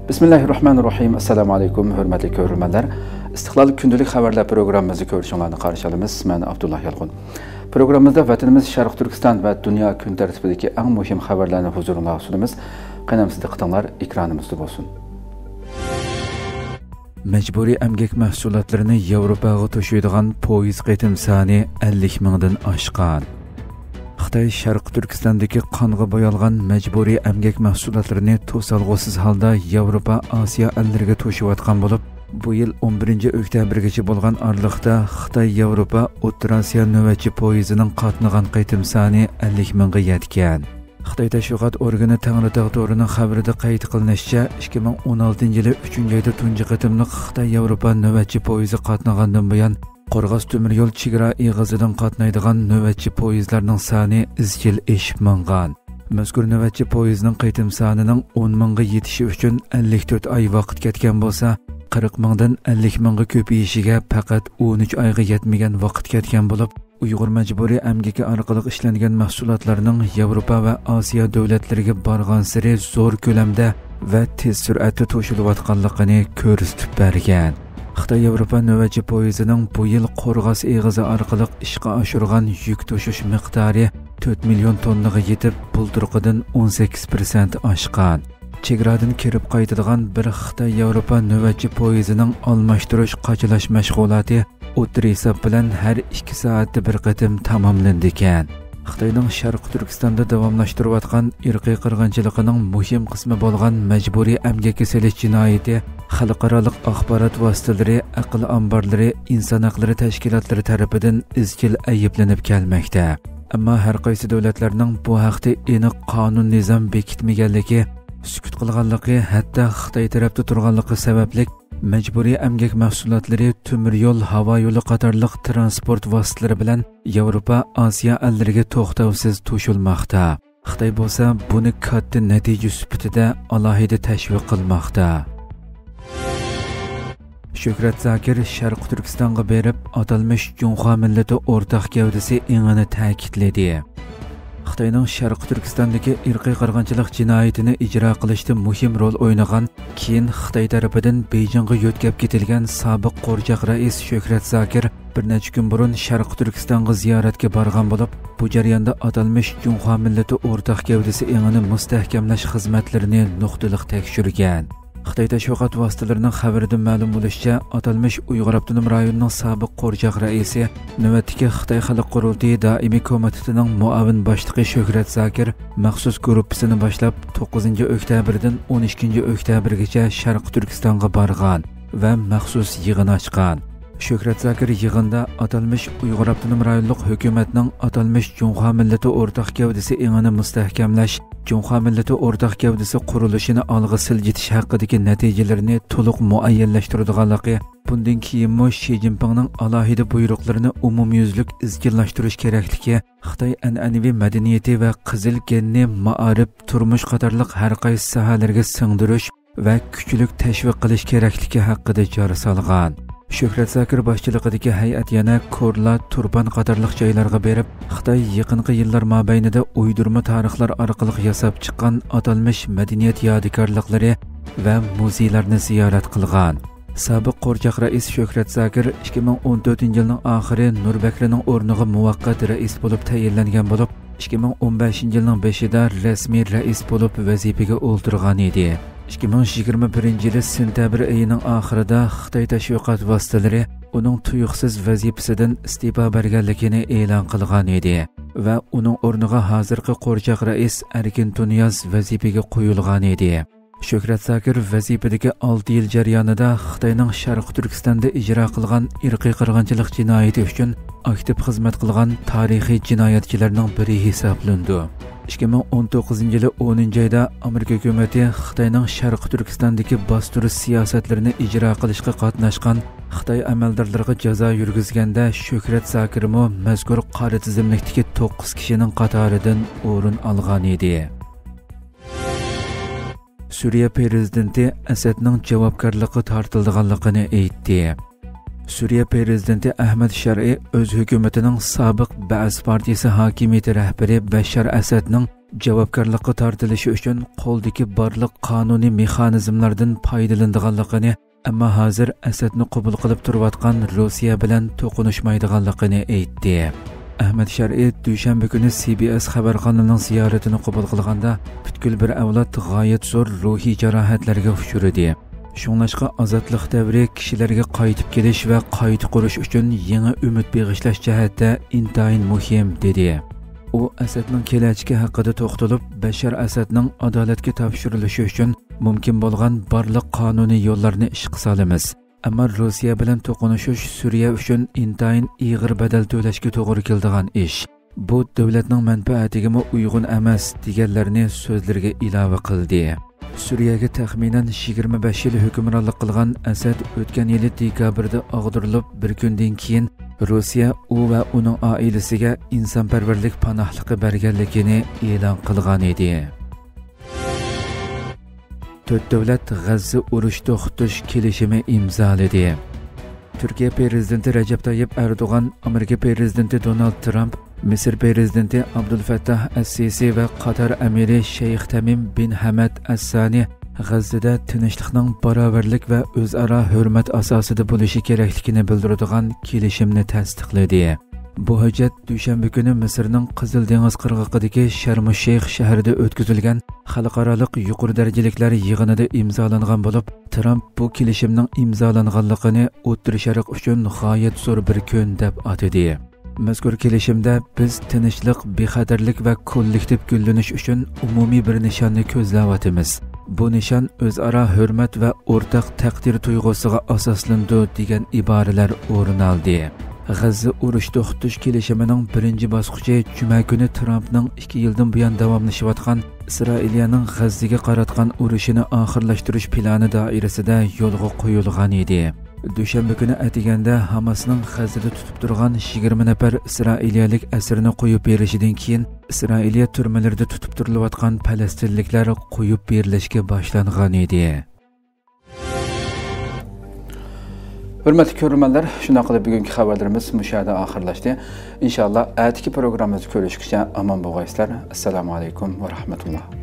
Bismillahirrahmanirrahim. Assalamu alaykum, hörmətli görürmənlər. İstiqlal gündəlik xəbərlər proqramımızı görüşünlərni qarşılamız. Mən Abdullah Yalğun. Proqramımızda vətənimiz Şərq Türkistan və dünya gün tərtibidəki ən mühim xəbərlərini huzuruna sunumuz. Qənəmsiz diqqətinizlər ekranımızda olsun. Məcburi əmgək məhsullarını Avropaga toşuydigan poyez qetim sani 50 mingdan aşqan. Xitay Şərq Türkistandagi qonga boyalgan məcburi əmgək məhsullarını to'salg'usiz holda Yevropa, Osiyo ellariga to'shiyotgan bo'lib, bu yil 11 oktyabrgacha bo'lgan oraliqda Xitoy Yevropa O'rta Osiyo navbatchi poyezining qatnagan qetim soni 50 mingga yetgan. Xitoy tashviqot organi Tangritog to'rining xabarida qayd qilinishicha, 2016-yili 3-oyda tunji qitimliq Xitoy Yevropa navbatchi poyezi qatnagandan buyon Qorğas Tömür yo'l chegara eg'izidan qatnaydigan navbatchi poyezlarning soni izchil eshib mangan. Mazkur navbatchi poyezning qaytim sonining 10 mingga yetishi uchun 54 oy vaqt ketgan bo'lsa, 40 mingdan 50 mingga ko'payishiga faqat 13 oyga yetmagan vaqt ketgan bo'lib, Uyg'ur majburiy amgaki orqali ishlangan mahsulotlarning Yevropa va Osiyo davlatlariga borgan sari zo'r ko'lamda va tez sur'atda to'shilayotganligini ko'rsatib bergan. Xitoy Yevropa navbatchi poyezining bu yil Qo'rg'as eg'izi orqali ishga oshirgan yuk to'shish miqdori 4 million tonnaga yetib, bulturqidan 18% oshgan. Chegaradan kirib qaytadigan bir Xitoy Yevropa navbatchi poyezining almashtirish qochilash mashg'uloti o'tir hisob bilan har 2 soatda bir qatim tamomlandi ekan. Xitoyning Sharq Turkistonda davomlashtirayotgan irqiy qirg'inchiligining muhim qismi bo'lgan majburiy amgakka selish jinoyati xalqaro axborot vositalari, aql omborlari, inson haqlari tashkilotlari tomonidan izchil ayblanib kelmoqda. Ammo har qaysi davlatlarning bu haqda aniq qonun nizom bekitmaganligi, sukut qilganligi, hatto Xitoy tarafda turganligi sababli majburiy amgak mahsulotlari temir yo'l, havo yo'li qatorliq transport vositalari bilan Yevropa, Osiyo ellariga to'xtovsiz to'shilmoqda. Xitoy bo'lsa buni katta natija sifatida alohida tashviq qilmoqda. Shuhrat Zakir Sharq Turkistonga berib, atalmish Junxo millati o'rtaq gavdasi engini ta'kidladi. Xitoyning Sharq Turkistondagi irqiy qirg'inchilik jinoyatini ijro qilishda muhim rol o'ynagan, keyin Xitoy tarafidan Beijingga yo'tkab ketilgan sobiq qo'rjaq rais Shuhrat Zakir bir necha kun burun Sharq Turkistonga ziyoratga borgan bo'lib, bu jarayonda atalmish Junxo millati o'rtaq gavdasi engini mustahkamlash xizmatlarini nuqtaliq tekshirgan. Xitoy tashviqot vositalarining xabaridan ma'lum bo'lishicha, atalmish Uyg'ur avtonom rayonining sobiq qo'rjaq raisi, navbatdagi Xitoy xalq qurultiyi doimiy komitetining muavin boshlig'i Shuhrat Zakir maxsus gruppasini boshlab 9 oktyabrdan 12 oktyabrgacha Sharq Turkistonga borgan va maxsus yig'in ochgan. Shuhrat Zakir yig'inda atalmish Uyg'ur avtonom rayonlik hukumatning atalmish Junxo millati o'rtaq gavdasi engini mustahkamlash, Junxo millati o'rtaq gavdasi qurilishini olg'a siljitish haqidagi natijalarini to'liq muayyanlashtiradiganligi, bundan keyin Shi Jinpingning alohida buyruqlarini umumyuzlik izchillashtirish kerakligi, Xitoy an'anaviy madaniyati va qizil genni ma'arif, turmush qatorliq har qaysi sohalarga singdirish va kuchlik tashviq qilish kerakligi haqida jor solgan. Shuhrat Zakir boshchiligidagi hay'at yana Ko'rla, Turpan qatorliq joylarga berib, Xitoy yaqinqi yillar mobaynida uydurma tarixlar orqali yasab chiqqan atalmish madaniyat yodikorliklari va muzeylarni ziyorat qilgan. Sobiq qo'rjaq rais Shuhrat Zakir 2014-yilning oxiri Nurbakrining o'rniga muvaqqat rais bo'lib tayinlangan bo'lib, 2015-yilning beshida rasmiy rais bo'lib vazifaga o'ltirgan edi. 2021-yili sentabr oyining oxirida Xitoy tashviqot vositalari uning tuyuqsiz vazifasidan iste'fo berganligini e'lon qilgan edi va uning o'rniga hozirgi qo'rjaq rais Erkin Tunyoz vazifaga qo'yilgan edi. Shuhrat Zakir vazifadagi 6 yil jarayonida Xitoyning Sharq Turkistonda ijro qilgan irqiy qirg'inchilik jinoyati uchun aktiv xizmat qilgan tarixiy jinoyatchilarning biri hisoblandi. 2019-yili 10-oyda Amerika hukumati Xitoyning Sharq Turkistondagi bostirish siyosatlarini ijro qilishga qatnashgan Xitoy amaldorlariga jazo yurgizganda Shuhrat Zakirmo mazkur qora tizimlikdagi 9 kishining qatoridan o'rin olgan edi. Suriya prezidenti Asadning javobgarligi tortilganligini aytdi. Suriya prezidenti Ahmad Shar'iy o'z hukumatining sobiq Ba'as partiyasi hokimiyati rahbari Bashar Asadning javobgarlikqa tortilishi uchun qo'ldagi barliq qonuniy mexanizmlardan foydalanadiganligini, ammo hozir Asadni qabul qilib turayotgan Rossiya bilan to'qinishmaydiganligini aytdi. Ahmad Shar'iy dushanba kuni CBS xabar kanalining ziyoratini qabul qilganda butkul bir avlod g'oyat zo'r ruhiy jarohatlarga uchradi. Shunlashqa azodlik davri kishilarga qaytib kelish va qayta qurish uchun yangi umid bag'ishlash jihatda intayin muhim dedi. U Asadning kelajagi haqida to'xtalib, Bashar Asadning adolatga topshirilishi uchun mumkin bo'lgan barliq qonuniy yo'llarni ishga solamiz. Ammo Rossiya bilan to'qinishish Suriya uchun intayin ig'ir badal to'lashga to'g'ri keladigan ish. Bu davlatning manfaatiga uyg'un emas deganlarni so'zlarga ilova qildi. Suriyaga taxminan 25 yil hukmronlik qilgan Asad o'tgan yil dekabrda og'dirilib, bir kundan keyin Rossiya u va uning oilasiga insonparvarlik panohligi berganligini e'lon qilgan edi. 4 davlat G'azza urush to'xtatish kelishimi imzoladi. Turkiya prezidenti Recep Tayyip Erdo'g'an, Amerika prezidenti Donald Trump, Misr prezidenti Abdul Fattah as-Sisi va Qatar amiri Sheyx Tamim bin Hamad as-Sani G'azzada tinchlikning barobarlik va o'zaro hurmat asosida bo'lishi kerakligini bildiradigan kelishimni tasdiqladi. Bu hujjat dushanba kuni Misrning Qizil dengiz qirg'og'idagi Sharm-el-Sheyx shahrida o'tkazilgan xalqaro yuqori darajaliklar yig'inida imzolangan bo'lib, Trump bu kelishimning imzolanganligini O'rta Sharq uchun g'oyat zo'r bir kun deb atadi. Mazkur kelishimda biz tinchlik, bexatarlik va kollektiv gullanish uchun umumiy bir nishonni ko'zlayapmiz. Bu nishon o'zaro hurmat va o'rtaq taqdir tuyg'usiga asoslandi degan iboralar o'rin oldi. G'azza urush to'xtatish kelishimining birinchi bosqichi juma kuni Trumpning 2 yildan buyon davomlashayotgan Isroiliyaning G'azzaga qaratgan urushini oxirlashtirish plani doirasida yo'lga qo'yilgan edi. Dushanba kuni atiganda Hamasning G'azzada tutib turgan 20 nafar Isroiliyalik asirni qo'yib berishidan keyin Isroiliya turmalarida tutib turilayotgan falastinliklar qo'yib berilishga boshlangan edi. Hurmatli ko'ruvchilar, shuna qilib bugungi xabarlarimiz mushada oxirlashdi. Inshaalloh atigi programmamizni ko'rishguncha omon bo'linglar. Assalomu alaykum va rahmatulloh.